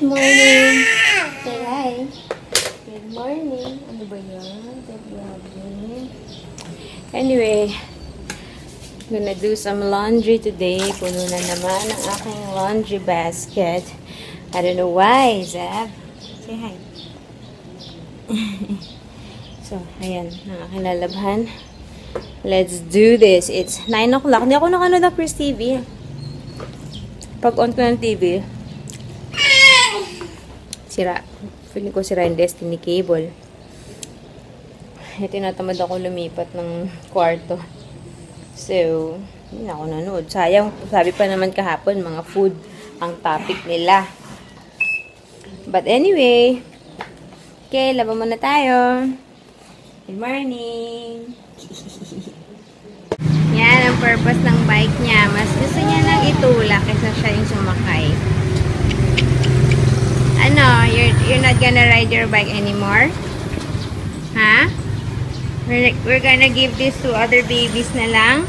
morning. Say hi. Good morning. Ano ba yan? Good morning. Anyway, I'm gonna do some laundry today. Puno na naman ang aking laundry basket. I don't know why, Zab. Say hi. So, ayan, ang aking lalabhan. Let's do this. It's 9 o'clock. Hindi ako nakanood ng Chris TV. Pag on ko ng TV, sira. Feeling ko sira yung Destiny cable. Tinatamad ako lumipat ng kwarto. So, hindi na ako nanood. Sayang, sabi pa naman kahapon, mga food ang topic nila. But anyway, okay, laban muna tayo. Good morning. Yan ang purpose ng bike niya. Mas gusto niya nang itulak kaysa siya yung sumakay. Ano, you're not gonna ride your bike anymore? Huh? We're gonna give this to other babies na lang?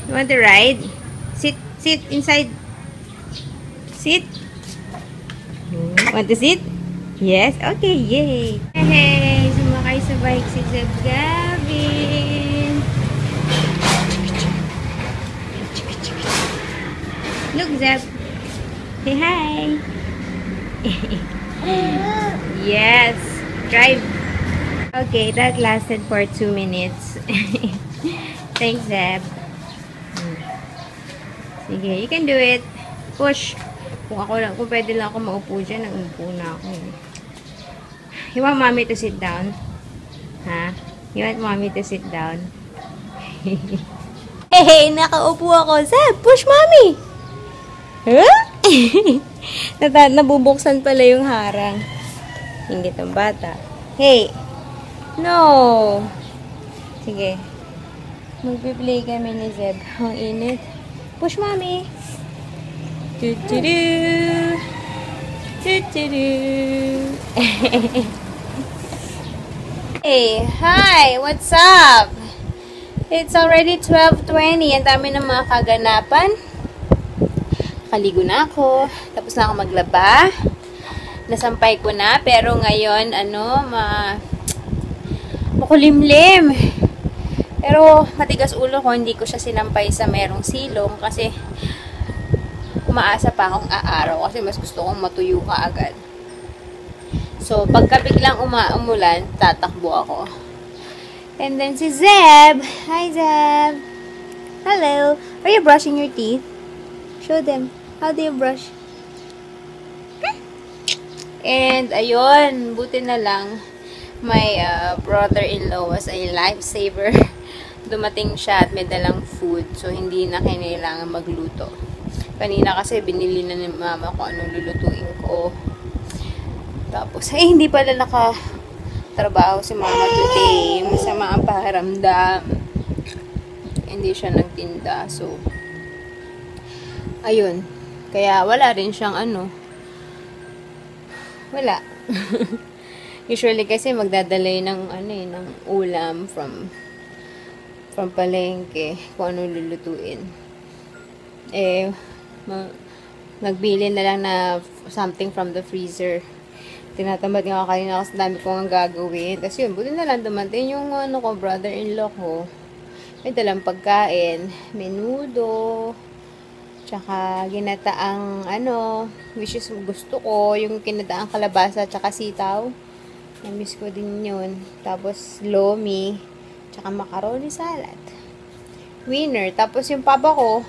You want to ride? Sit inside. Sit. Want to sit? Yes? Okay, yay! Hey, sumakay sa bike si Zeb Gavin. Look, Zeb. Say hi. Yes. Drive. Okay, that lasted for 2 minutes. Thanks, Zeb. Sige, you can do it. Push. Kung pwede lang ako maupo dyan, naupo na ako. You want mommy to sit down? Ha? You want mommy to sit down? Hey, nakaupo ako. Zeb, push mommy! Huh? Nabubuksan pala yung harang. Ingit ang bata. Hey! No! Sige. Magpi-play kami ni Zeb. Ang init. Push mommy! Do-do-do! Do-do-do! Hey! Hi! What's up? It's already 12:20. Ang dami ng mga kaganapan. Kaligo na ako. Tapos na ako maglaba. Nasampay ko na. Pero ngayon, makulimlim. Pero matigas ulo ko. Hindi ko siya sinampay sa merong silong. Kasi umaasa pa akong aaraw. Kasi mas gusto kong matuyo ka agad. So, pagka biglang umulan, tatakbo ako. And then si Zeb. Hi, Zeb. Hello. Are you brushing your teeth? Show them. How do you brush? And, ayun, buti na lang, my brother-in-law was a lifesaver. Dumating siya at may dalang food, so hindi na kailangan magluto. Kanina kasi binili na ni mama ko anong lulutuin ko. Tapos, hindi pala nakatrabaho si mama today. Masama ang pakiramdam. Hindi siya nagtinda, so, ayun. Kaya wala rin siyang wala. Usually kasi magdadalay ng ng ulam from palengke kung ano lulutuin. Nagbili na lang na something from the freezer. Tinatamad nga kanina kasi dami ko ang gagawin. Tapos yun, buti na lang dumating yung brother-in-law ko. May dalang pagkain, menudo, tsaka ginataang which is gusto ko, yung kinataang kalabasa tsaka sitaw. Na-miss ko din yun. Tapos lomi, tsaka macaroni salad. Winner. Tapos yung papa ko,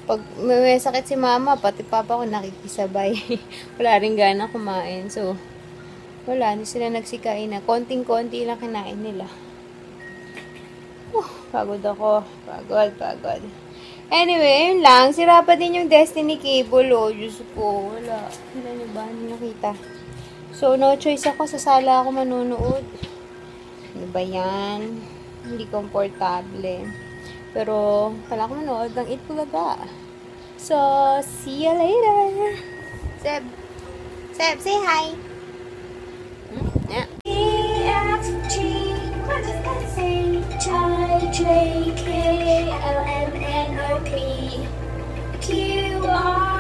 pag may sakit si mama, pati papa ko nakikisabay. Wala rin gana kumain. So, wala. Hindi sila nagsikain na. Konting-konti lang kinain nila. Pagod ako. Pagod. Anyway, yun lang. Sira pa din yung Destiny cable, oh. Diyos ko. Wala. Wala niyo ba? Hindi nakita. So, no choice ako. Sa sala ako manunood. Ano ba yan? Hindi komportable. Pero, pala ako manood ng Itbulaga. So, see you later. Zeb, say hi. Yeah. What does that say? I-J-K-L-M-N-O-P Q-R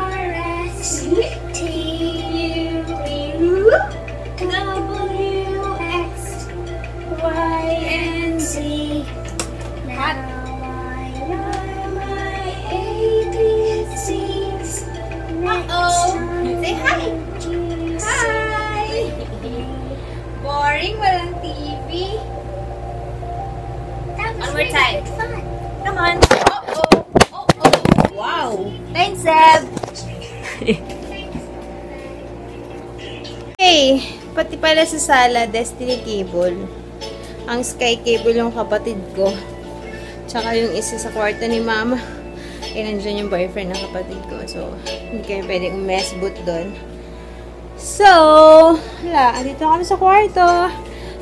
Zeb! Hey, pati pala sa sala, Destiny Cable. Ang Sky Cable yung kapatid ko. Tsaka yung isa sa kwarto ni Mama. Eh, nandiyan yung boyfriend ng kapatid ko. So, hindi kami pwedeng mess boot doon. So, wala. Andito kami sa kwarto.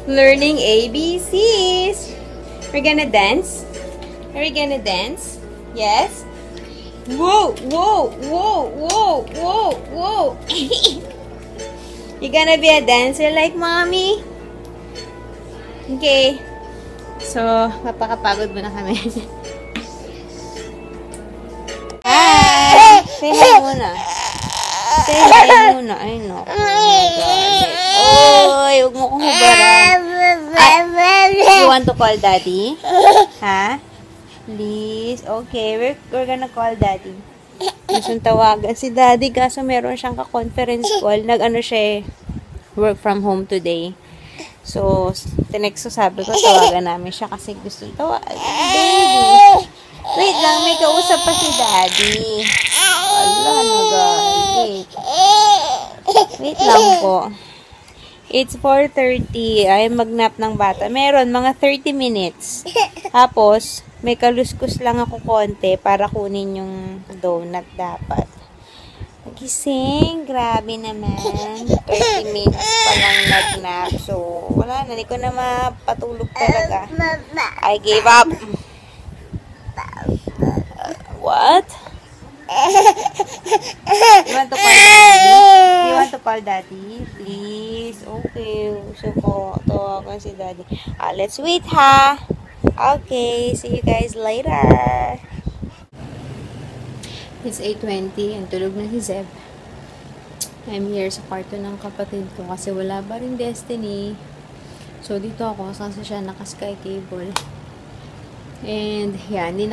Learning ABCs. We're gonna dance. Are we gonna dance? Yes? Whoa! Whoa! Whoa! Whoa! Whoa! Whoa! You gonna be a dancer like mommy? Okay. So, mapakapagod muna kami. Hi! Say hi muna. Say hi muna. Ay, no. Oy, huwag mo kong hubaran. You want to call daddy? Ha? Please? Okay, we're gonna call daddy. Gustong tawagan si daddy kaso meron siyang ka-conference call. Nag-ano siya work from home today. So, tinext ko, sabi ko, tawagan namin siya kasi gustong tawagan. Baby! Wait lang, may kausap pa si daddy. Ala, nagalit. Wait lang po. It's 4:30. Ay, magnap ng bata. Meron, mga 30 minutes. Tapos, may kaluskus lang ako konti para kunin yung donut dapat. Nagising. Grabe naman. 30 minutes pa lang nagnap. So, wala na. Hindi ko na mapatulog talaga. I gave up. What? You want to call daddy? You want to call daddy? Please? Okay. So po, tawagan si daddy. Let's wait ha. Okay. See you guys later. It's 8:20 and tulog na si Zeb. I'm here sa kwarto ng kapatid ko kasi wala pa rin Destiny. So dito ako kasi siya naka-Sky Cable. And yeah, hindi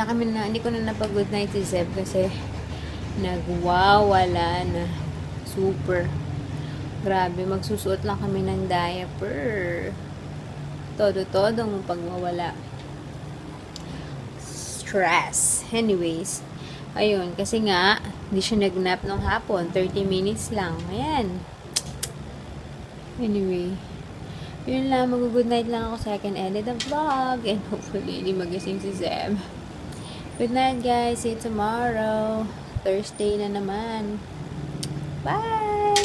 ko na napag-good night si Zeb kasi nagwawala na. Super. Grabe, magsusuot lang kami ng diaper. Todo-todong pagwawala. Stress. Anyways, ayun, kasi nga, hindi siya nag-nap nung hapon. 30 minutes lang. Ayan. Anyway, yun lang, mag-good night lang ako so I can edit the vlog and hopefully hindi magising si Zeb. Good night guys, see you tomorrow. Thursday na naman. Bye!